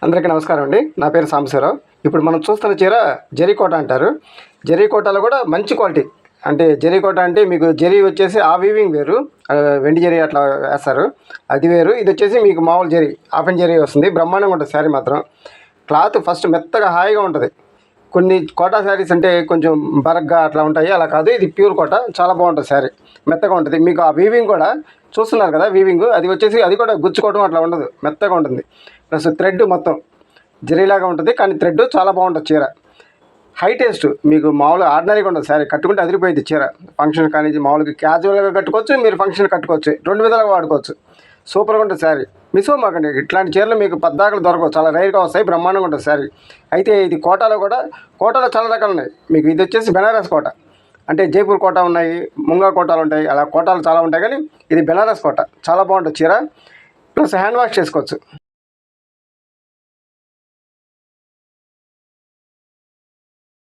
అందరికీ నమస్కారం అండి. నా పేరు సాంబశివరావు. ఇప్పుడు మనం చూస్తున్న చీర జరీకోట అంటారు. జరీకోటలో కూడా మంచి క్వాలిటీ. అంటే జరీకోట అంటే మీకు జరీ వచ్చేసి ఆ వీవింగ్ వేరు, వెండి జరీ అట్లా వేస్తారు, అది వేరు. ఇది వచ్చేసి మీకు మామూలు జరీ, హాఫ్ అండ్ జరీ వస్తుంది. బ్రహ్మాండంగా ఉంటుంది శారీ మాత్రం. క్లాత్ ఫస్ట్ మెత్తగా హాయిగా ఉంటుంది. కొన్ని కోటా శారీస్ అంటే కొంచెం బరగ్గా అట్లా ఉంటాయి, అలా కాదు. ఇది ప్యూర్ కోట, చాలా బాగుంటుంది శారీ, మెత్తగా ఉంటుంది. మీకు ఆ వీవింగ్ కూడా చూస్తున్నారు కదా, వీవింగ్ అది వచ్చేసి అది కూడా గుచ్చుకోవడం అట్లా ఉండదు, మెత్తగా ఉంటుంది. ప్లస్ థ్రెడ్ మొత్తం జరీలాగా ఉంటుంది, కానీ థ్రెడ్ చాలా బాగుంటుంది చీర. హై టేస్ట్, మీకు మామూలుగా ఆర్డినరీగా ఉండదు శారీ, కట్టుకుంటే అదిరిపోయింది చీర. ఫంక్షన్ కానీ మామూలుగా క్యాజువల్గా కట్టుకోవచ్చు, మీరు ఫంక్షన్ కట్టుకోవచ్చు, రెండు విధాలుగా వాడుకోవచ్చు. సూపర్గా ఉంటుంది శారీ. మిస్ అవ్వమాకండి, ఇట్లాంటి చీరలు మీకు పద్దాకలు దొరకవు, చాలా రైర్గా వస్తాయి. బ్రహ్మాండంగా ఉంటుంది శారీ. అయితే ఇది కోటాలో కూడా, కోటాలో చాలా రకాలు ఉన్నాయి. మీకు ఇది వచ్చేసి బెనారస్ కోట, అంటే జైపూర్ కోట ఉన్నాయి, ముంగా కోటాలు ఉంటాయి, అలా కోటాలు చాలా ఉంటాయి. కానీ ఇది బెనారస్ కోట, చాలా బాగుంటుంది చీర. ప్లస్ హ్యాండ్ వాష్ చేసుకోవచ్చు.